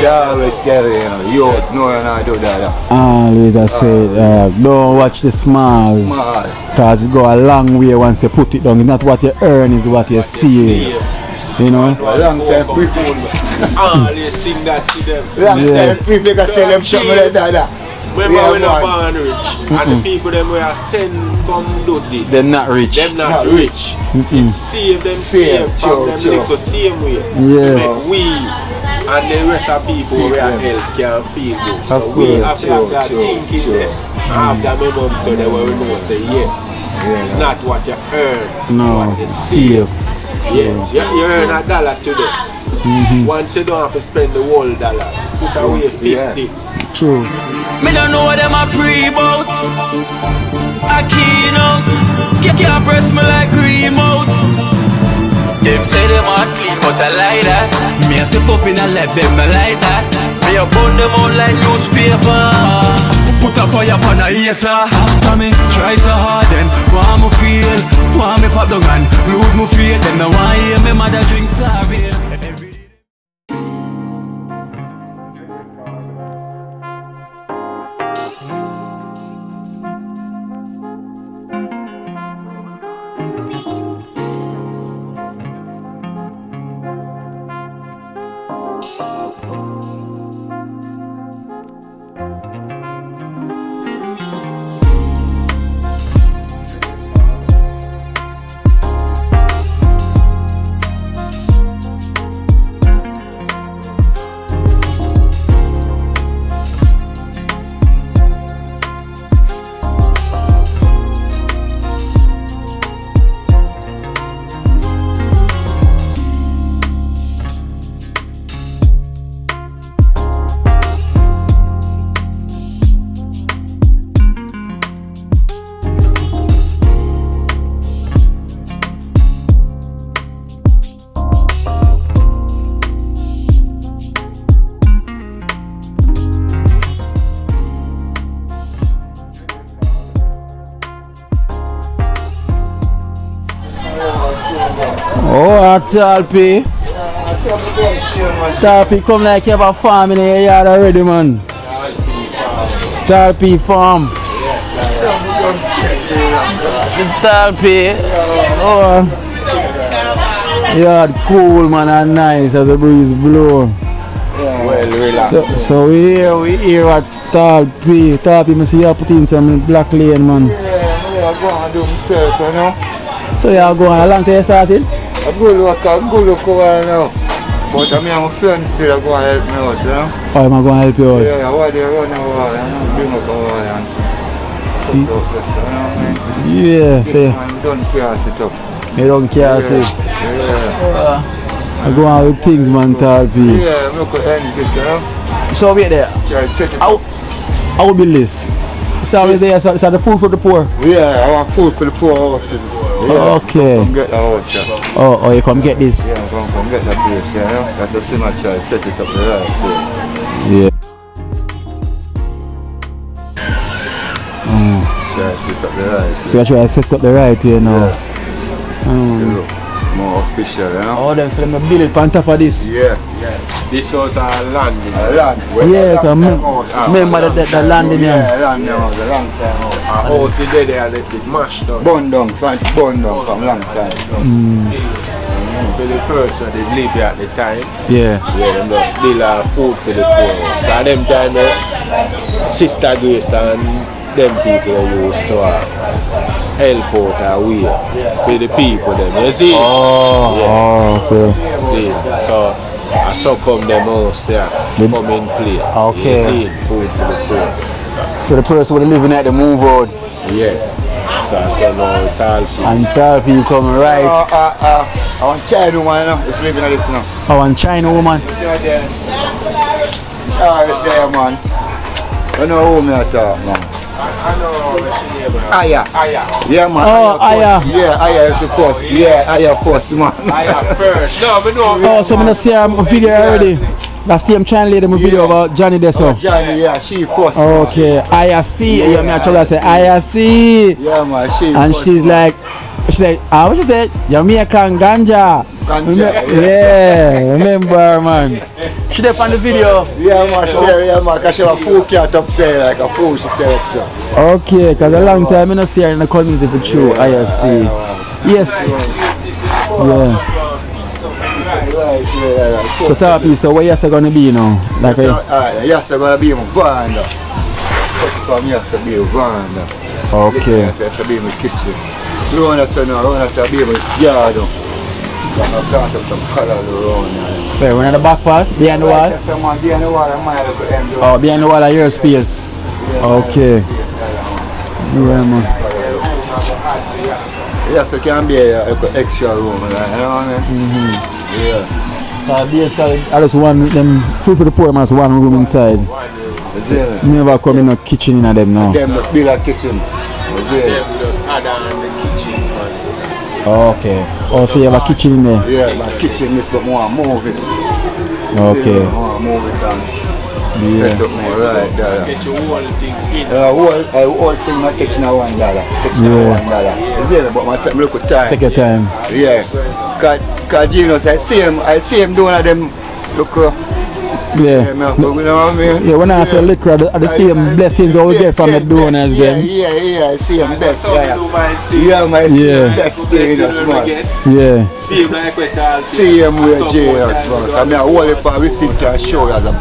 They always tell you, you know you're not do that. Always I say, don't watch the smalls. Because it go a long way once you put it down. It's not what you earn, it's what you see. You know? A long time people always sing that to them. Long time people can tell them something like that. Remember when I'm born rich and the people them where I send come do this. They're not rich. Them not rich. It's save them save from them little same way. Yeah. Make we and the rest of people where help can feel good. So we have to have that thinking there. Have that momentum there where we know say it's not what you earn, it's what you save. Yeah, you earn $1 today. Once you don't have to spend the whole dollar, put away 50. True. Me don't know what them a pre-bout. A Kino. Can't press me like remote. Them say them a clean, but I like that. Me a step up in a left, them not like that. Me a burn them out like newspaper. Put a fire upon a hater. After me, try so hard then want me feel, want me pop down and lose me faith. Them no want hear me mother drink sorry. Talpi. Talpi come like you have a farm in your yard already, man. Talpi farm. Talpi. Oh. Yard cool, man, and nice as the breeze blow. Well, relax. So we here at Talpi. Talpi must see you put in some black lane, man. Yeah, I'm going to do myself, you know. So you are going a long time you started? I go look over now. But I mean, my friends still go and help me out, you know. Oh, am I going to help you out? Yeah, why they run over and bring up over and put up this, you know what I mean? Yeah, say. I don't care sit up. You don't care, say. Yeah. I go on with things, man, Talpi. Yeah, I'm not going to end this, you know. So wait there. Try to set it How up. will be this? So there, so the food for the poor? Yeah, I want food for the poor houses. Yeah, okay. Come get the house, yeah. Oh, you come get this? Yeah, come get that place, yeah, you know. That's a similar child, set it up the right place. Yeah. Try to set up the right place. So you try to set up the right here now. You look more official, you know. Oh, then so them build it on top of this? Yeah. This was a land. Yeah, remember the land in here? Yeah, land now, the long time out. A house today they had it mashed down. Burn down from long time. For the person they live here at the time. Yeah. Yeah, them just still food for the poor. So at them time Sister Grace and them people used to help out away for the people them, you see? Oh, okay. See, so I succumb them house there, come in play. Okay. You see, food for the poor. So the person who living at the move road? Yeah. So I said no, Talpi. And Talpi coming right. I want China woman, you know, it's living at this now. Oh, and China woman. You see right there? Oh, it's there, man. You know who me I talk, man. I know Aya. Yeah, man. Oh, Aya. Yeah, Aya is the first. Yeah, Aya first, man. Aya first. No, but no. Oh, so I'm going to see a video already. That's the channel lady, my video about Johnny there, so. Johnny, yeah, she first. Okay, I see. Yeah, me actually say I see. Yeah, man, she. And she's like She said, what you said? Jamaican ganja. Ganja, Yeah, remember, man. She there on the video. Yeah, man, because she have a full cat up there, like a fool, she said up there. Okay, because a long time I don't see her in the community for true. I see. Yes. Yeah. So Tapi, so where you going to be now? Like Yes, they're going to be in Vanda. From yes, to be in Vanda. Okay. Yes, to be in the kitchen. So I want to be in the yard. I'm going to plant up some color around here. Where, we're in the back part? Behind the wall? Yes, I'm behind the wall. I'm Oh, behind the wall of your space. Okay. Yeah, man. Yes, it can be an extra room, you know what I mean? Yeah. I just want them food for the poor man, one room inside. Never come in a kitchen in them now. Them just build a kitchen. Them just add on the kitchen. Okay. Oh, so you have a kitchen in there? Yeah, my kitchen is but more move it. Okay. More move it and Yeah. set up more right there. Get your whole thing in. Whole thing my kitchen at $1. Kitchen Yeah. at $1. You see, but my time look at time. Take your time. Yeah. Cause Gino, I see him doing of them look Yeah. you know what I mean? Yeah, when I say liquor, I see them blessings out there from the donors then. Yeah, I see him best guy. Yeah, my best thing, man. Yeah. See him like with all See him with jail, man. I mean, all the power receipt can show you as a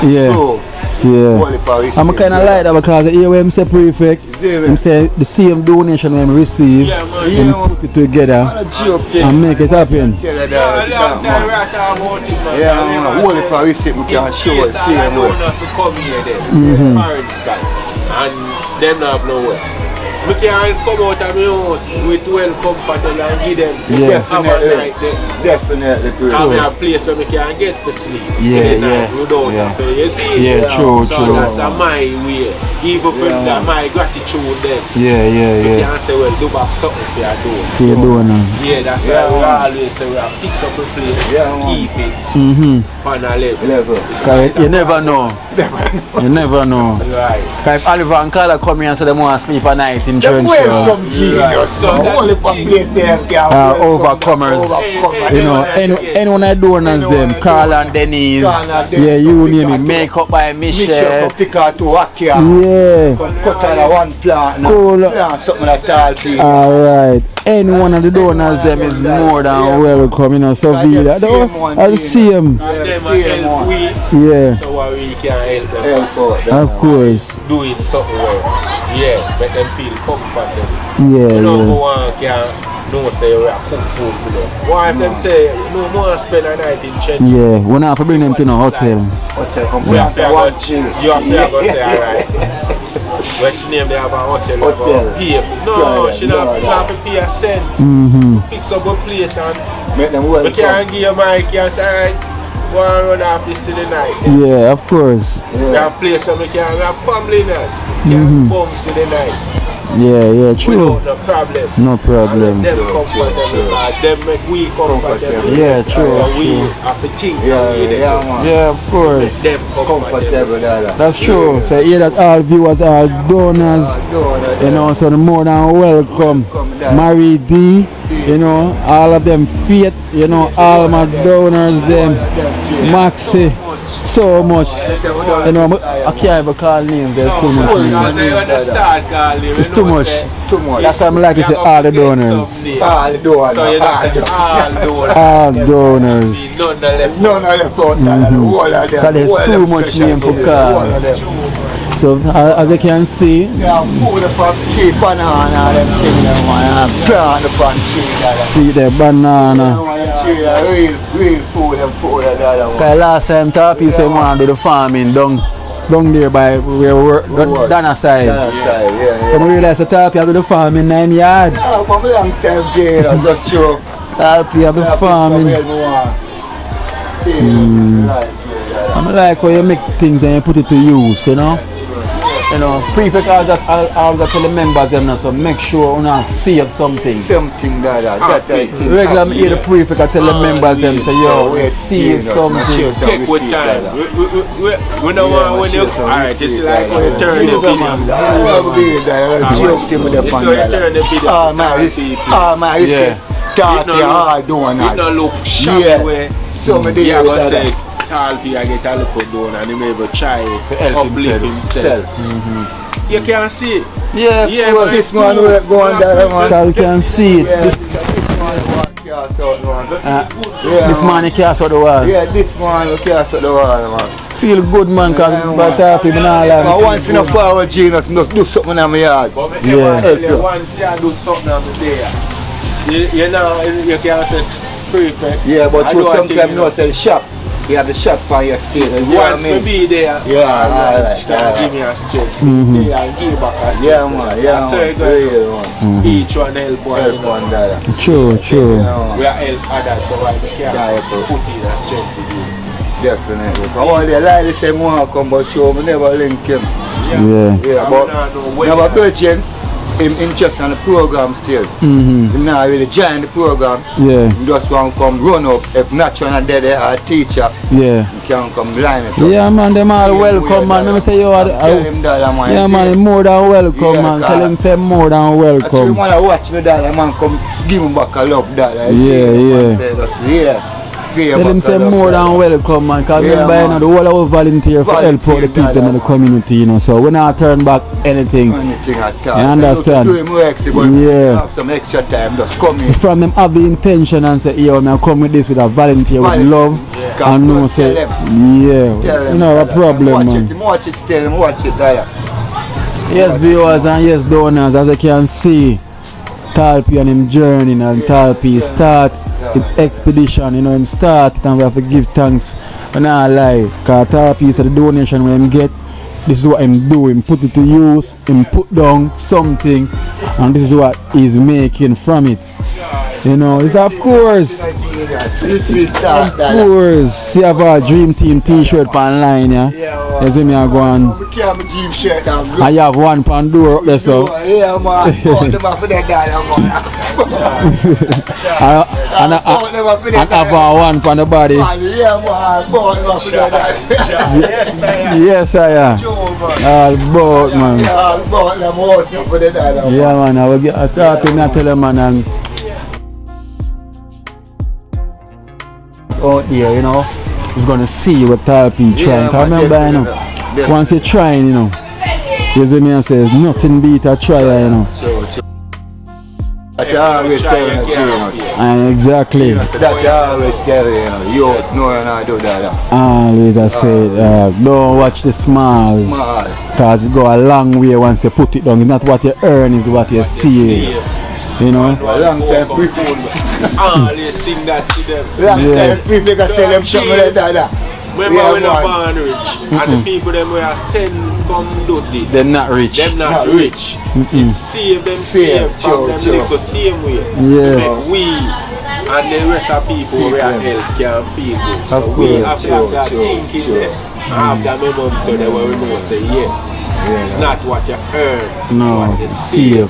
Yeah. pro. Yeah. All the power receipt. I'm kind of like that because here when him say prefect, him say the same donation when him receive, Yeah, man. him put it together A joke thing. and make it happen. Tell you A that, long time man. we are talking about it, man. Yeah, man. All the power receipt we can show it, see him with. Come here then, parents time, and them not have nowhere. We can come out of my house with well comfortable and give them Yeah. have a night there. Definitely, bro. Have a place where we can get for sleep. Yeah, Stay the night yeah, without yeah. pay. You see? Yeah, true, So true. that's my way. Even with my gratitude then. Yeah, You yeah. can say, well, do back something for your door. So you doing now? Yeah, that's why we always say we have fix up a place, Yeah, man. keep it on a level. Level. It's Cause like you that. never know. You never know. Right. Cause if Oliver and Carla come here and say they want to sleep at night in Them TrenchTown, welcome genius, So man. that's Only the for thing. place there can overcomers. Overcomers. you know, anyone that donors them, Carla and Denise, Carla and yeah, Denise, you pick name out it, to- Makeup by Mission Michelle, for pick out to Wakia. yeah. Cut on a one plant. Cool. Plant something like that. Alright, any one of the donors them is more than welcome, you know, so be that. I'll see him. And them See are him help on. we, Yeah, so what we can help them Help out. of course. doing something well. Yeah, make them feel comfortable. Yeah, You know, yeah. go on can no say we are cook food for them. Why if them say no more spend a night in church? Yeah, we not have to bring them to no hotel. Hotel, come You have plant to one go, tree. you have to go say alright. When she name they have a hotel, Hotel. pay. No, Yeah, she yeah, not have to pay a cent. Fix up a place and Make them we welcome. can give you my can say alright, go and run off this to the night. Yeah, of course. We have a place where we can have family now. Can bounce to the night Yeah, true. without no problem. No problem. Them comfortable because them make we comfortable. Yeah, true, So we true. have to think Yeah, how we yeah, man. Yeah, of course. them comfortable. Comfortable, that. That's true. So here that all viewers are donors, you know, so the more than welcome. Mary D, you know, all of them Faith, you know, all my donors, them Maxi, so much. You know, I can't even call names, there's too much Because names. they when they start calling, It's too much. Too much. That's why I like to say all the donors. All the donors. So you know, say all donors. All donors. None left. None of them thought that. All of them. Because there's all of too them much special name for people. call. All of them. So as you can see, Yeah, food upon tree, banana, them things, them one. Plant upon tree, see the banana. real food and food and that one. Cause last time Tapi said want to do the farming down there by where we were Dana side. Yeah. When we realized that Tapi do the farming in him yard. Oh, from a long time, jail, I just show. Tapi do the farming. I like how you make things and you put it to use, you know. You know, prefect all that tell the members them now, so make sure you not save something. Something like that. Regular me hear the prefect tell the members them say, yo, save something. Take with time. We don't want when you alright, it's like when you turn the video. Joke him with the pan. Oh man, you say, talk your hard doing that. It don't look sharp where some of the you go say, Talpi, I get a little down and he may be try to uplift himself. You can see it. Yeah, but this man will go on there, man. You can see it. This man he cast out the wall. Yeah, this man will cast out the wall, man. Feel good, man, because people not like once in a while, genius, must do something on my yard. Once you do something on the day, you know, you can say prefect. Yeah, but you sometimes know sell shop. You have the shop for your state. Once we be there, alright. Give me a straight. They and give back a straight. Yeah, man. Each one help one. True. We are help others, so I can't put in a straight to you. Definitely. So all they like the same one come, but you never link him. Yeah, but never pitching. Him interested in the program still. Him not really join the program. Yeah. He just want to come run up. If not you're not there, a teacher. Yeah. He can come line it up. Yeah, man, them all welcome, man. Let me say you are. Tell him that, man. Yeah, man, more than welcome, man. Tell him say more than welcome. Actually, want to watch me, that man, come give him back a love, that. Tell him say more than welcome, man. Because remember, you know, the whole of our volunteer for help out the people in the community, you know. So we not turn back anything. Anything at all. You understand? Do him work, but have some extra time, just come in. So from them have the intention and say, yo, man, come with this with a volunteer with love. And no say, you know, a problem, man. Watch it, tell him, watch it, there. Yes, viewers and yes, donors, as you can see, Talpi on him journey, and Talpi start his expedition, you know, him start it, and we have to give thanks. And I lie, because Talpi said the donation when him get, this is what him do, him put it to use, him put down something, and this is what he's making from it. You know, it's of course. Of course. See, I have a Dream Team t-shirt online, yeah? You see me, I go on. I have one pan door up there, so. Yeah, man. And I have one pan the body. Yes, I am. All about, man. Yeah, man. I will get a talk to me and tell him, man. And out here, you know, he's gonna see what Talpi trying. Cause remember, you know, once you're trying, you know, you see me and says nothing beat a trial, you know. That you always tell you, exactly. That you always tell you, you know, and I do that. Always I say, don't watch the smalls. Cause it go a long way once you put it down. It's not what you earn, it's what you see. You know? A long time people always sing that to them. Long time people can tell them something like that. Remember when I'm born rich and the people them we are send come do this. They're not rich. Them not rich. It's save them save from them live the same way. Yeah. We and the rest of people we are help can feel good. So we have to have that thinking there. And have that momentum there where we know say it's not what you earn, no, it's what you save.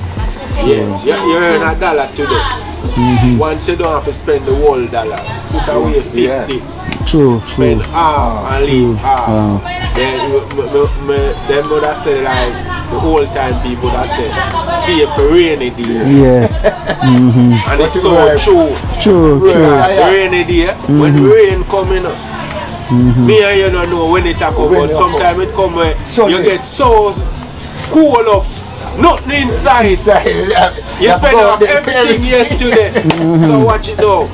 Yeah, you earn $1 today. Once you don't have to spend the whole dollar, put away 50. True. Spend half and leave half. Them would have said like the whole time people that said save for rainy day. Yeah. And it's so true. Rainy day, when rain coming up. Me and you don't know when they talk about sometimes it come where you get so cool up. Nothing inside. You spend up everything yesterday. So watch it now.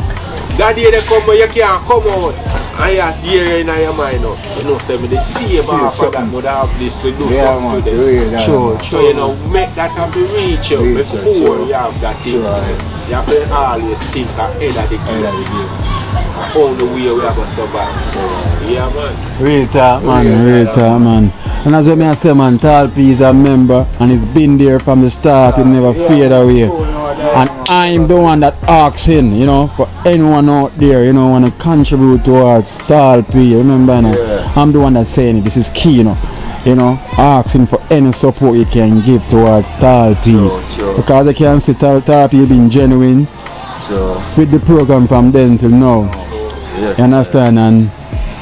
That day they come where you can't come out. And you have to hear in your mind now. You know, say me the same half of that would have this to do something to them. True. So you know, make that have to reach you before you have that thing. You have to always think ahead of the game. All the way we have to survive. Yeah, man. Real talk, man. And as I say, man, Talpi is a member and he's been there from the start. He never fade away. And I'm the one that asks him, you know, for anyone out there, you know, want to contribute towards Talpi. Remember, you know, I'm the one that's saying it. This is key, you know. you know, asking for any support you can give towards Tall P. Sure. Because they can see Tall P being genuine with the program from then till now. Yes, you understand? And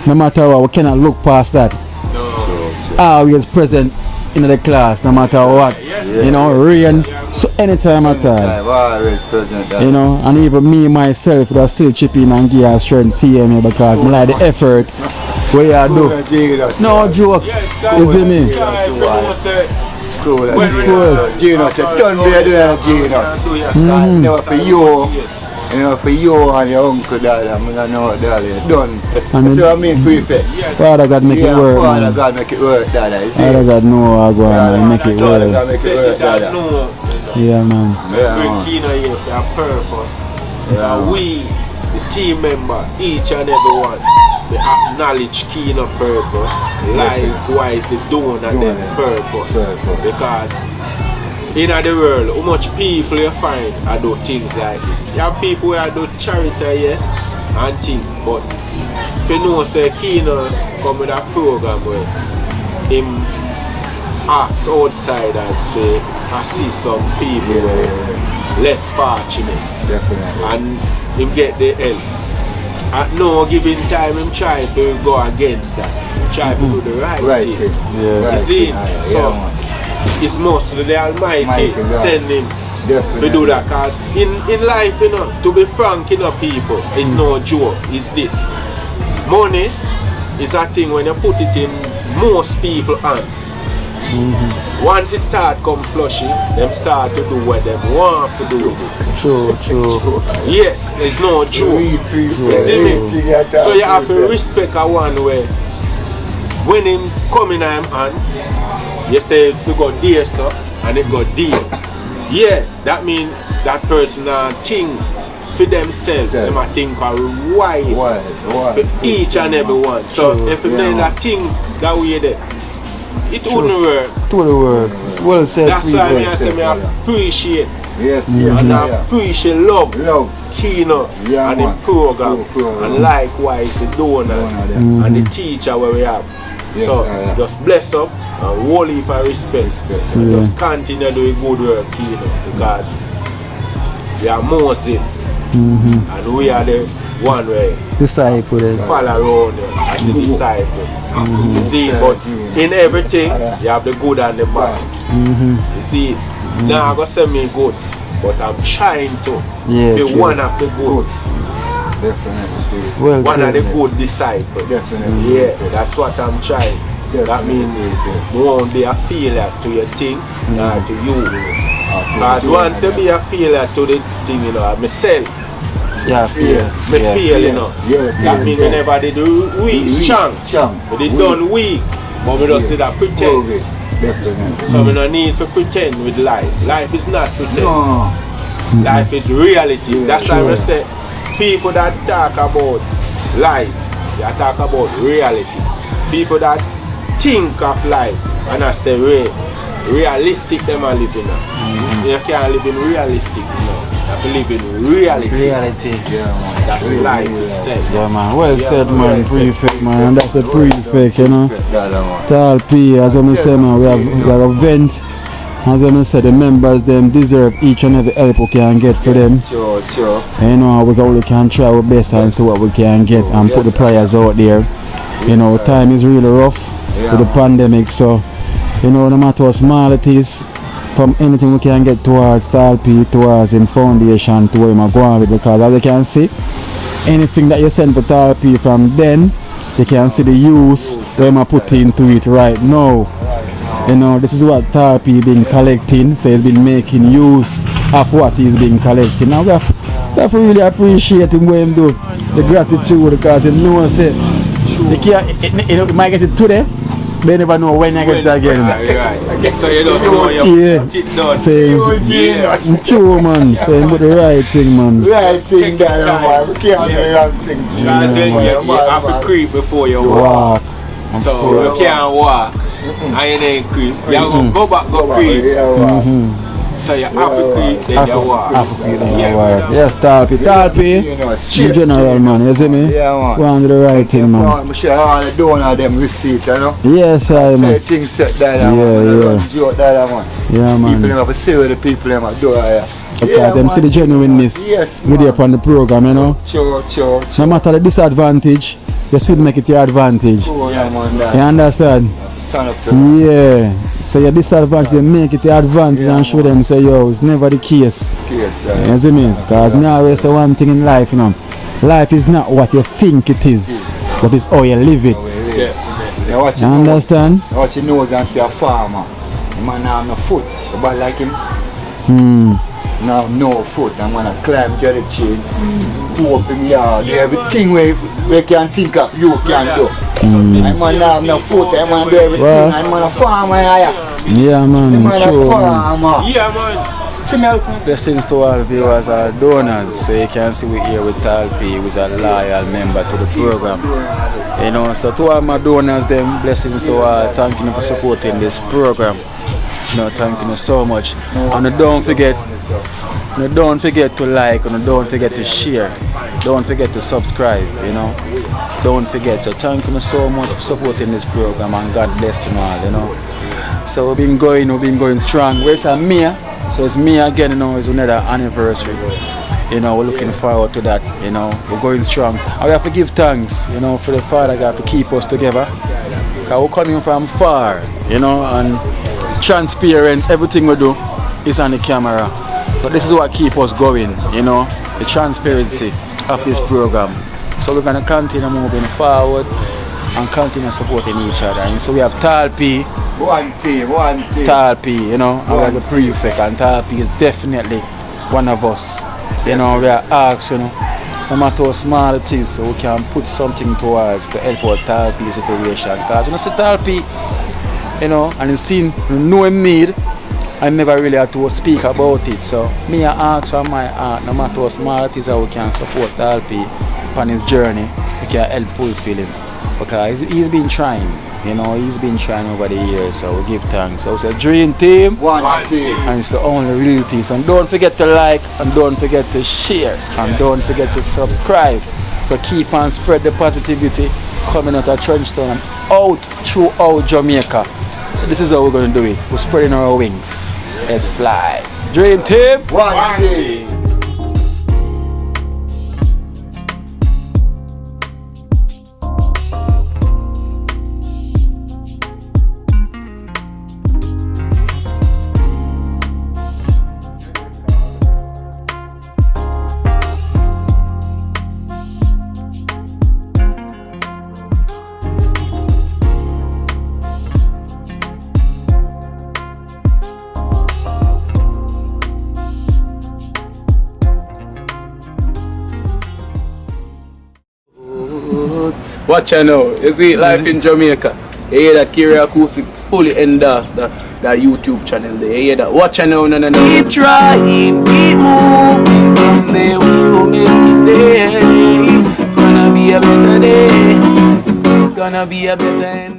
no matter what, we cannot look past that. Always present in the class, no matter what. You know, rain, so anytime at all. Always present. You know, and even me myself that still chip in and give a strength see me because I like the effort where you do. No joke, you see me? Gino said, don't be doing Gino. Never for you. You know, for you and your uncle, Daddy, I'm going to know, Daddy, done. That's what I mean, prefect. Father God make it work, Father man. God make it work, Daddy. Father God know how go on, make it Father God work. make it work, Daddy. Yeah, man. Bring Kino here for a purpose. We, the team member, each and every one, they acknowledge Kino purpose, likewise the donor them purpose. Because in the world, how much people you find I do things like this. You have people who do charity, yes, and things, but if you know, say Kino come with a program where him asks outsiders to assist some people who are less fortunate. Definitely. And him get the help. At no given time, him try to go against that. Him try to do the right thing. Yeah. You see? So, it's mostly the Almighty send him to do that. Because in life, you know, to be frank, you know, people, it's no joke. It's this. Money is a thing when you put it in most people hand. Once it start come flushing, them start to do what they want to do. True. Yes, it's no joke. You see me? So you have to respect a one way. When him come in him hand, you say if you go there, sir, and it go there. Yeah, that means that person think for themselves. Them a think why for each and every one. So if you make that thing that way there, it wouldn't work. To the work. Well said. That's why I say I appreciate. Yes, And I appreciate love Kino and the program. And likewise the donors and the teacher where we have. So just bless up and whole heap of respect. And just continue doing good work, Kino, because we are Moses and we are the one way Disciple. follow around as the disciple. You see, but in everything you have the good and the bad. You see, now I'm gonna say me good, but I'm trying to be one of the good. Definitely. Well One said. of the good disciples. Definitely. Yeah, that's what I'm trying. That means won't be a failure to your thing or to you. Because once you be a failure to the thing, you know, myself, Yeah, feel, you know. That means we never did strong. We did done weak, but we just did a pretend. So we don't need to pretend with life. Life is not pretend. Life is reality. That's why we say people that talk about life, they talk about reality. People that think of life and I say realistic them are living now. You can't live in realistic, you know. You have to live in reality. That's life itself. Yeah, man. Well said, man. Prefect, man. And that's the prefect, you know. Tall P, as I say, man, we have a event. As I said, the members them deserve each and every help we can get for them. Sure. And, you know, we can try our best and see what we can get and put the prayers out there. You know, time is really rough with the pandemic, so you know, no matter how small it is, from anything we can get towards Tall P, towards in foundation, to where we're going with, because as you can see, anything that you send for Tall P from then, you can see the use that we put into it right now. You know, this is what Tall P been collecting, so he's been making use of what he's been collecting. Now we have to really appreciate him when him do the gratitude, because you know, say, you can't, you might get it today, but you never know when you get it again. Right. So you don't know your it done. Say, true, man. Say, but the right thing, man. Right thing, man. We can't do the wrong thing. Because then you have to creep before you walk. So you can't walk and you ain't creep. You have to go back, go creep. So you have to create then you war. Yes, Talpi. The general man, you see me? Yeah, man. Go on do the right thing, man. I'm sure all the donor them receipt, you know. Yes, I Say man. things set that, man. Yeah. Joke that, man. Yeah, People man. have to see what the people them are doing. Because them see the genuineness Yes, with you upon the program, you know. Sure. No matter the disadvantage, you still make it your advantage. Cool, Yes. man, You understand? stand up to them. Yeah. So your disadvantage, you make it your advantage and show them say, yo, it's never the case. Case, You see me? Because me always say one thing in life, you know. Life is not what you think it is, but it's how you live it. You watch You understand? Watch your nose and see a farmer. The man have no foot. But like him, now no foot. I'm gonna climb jelly chain, go up in the yard, do everything we can think of, you can do. I'm gonna have no foot, I'm gonna do everything. Well, I'm gonna farmer. Yeah, man. I'm gonna True, man. farmer. Yeah, man. See me help. Blessings to all viewers and donors. So you can see we here with Talpi, who is a loyal member to the program. You know, so to all my donors, them blessings to all. Thank you for supporting this program. You know, thank you so much. And don't forget to like, and don't forget to share. Don't forget to subscribe, you know. Don't forget. So thank you so much for supporting this program, and God bless you all, you know. So we've been going strong. Where's Mia? So it's me again, you know, it's another anniversary. You know, we're looking forward to that, you know. We're going strong. And we have to give thanks, you know, for the Father God to keep us together. Because we're coming from far, you know, and transparent, everything we do is on the camera. So this is what keeps us going, you know, the transparency of this program. So we're going to continue moving forward and continue supporting each other. And so we have Talpi. One team. Talpi, you know, and we have the prefect, and Talpi is definitely one of us. You know, we are asked, you know, no matter how small it is, so we can put something towards to help out Talpi's situation. Because when I see Talpi, you know, and it's seen no need, I never really had to speak about it. So me I ask from my heart, no matter how small it is, how we can support Talpi on his journey, we can help fulfill him. Because he's been trying, you know, he's been trying over the years, so we give thanks. So it's a dream team, One team. and it's the only real team. So don't forget to like, and don't forget to share, and don't forget to subscribe. So keep on spread the positivity coming out of TrenchTown and out throughout Jamaica. This is how we're going to do it. We're spreading our wings. Let's fly. Dream team. One team. Watch out now, you see life in Jamaica. You hear that Kiri Acoustics fully endorsed that YouTube channel there. You hear that? Watch out now, no. Keep trying, keep moving. Someday we will make it there. It's gonna be a better day. Gonna be a better day.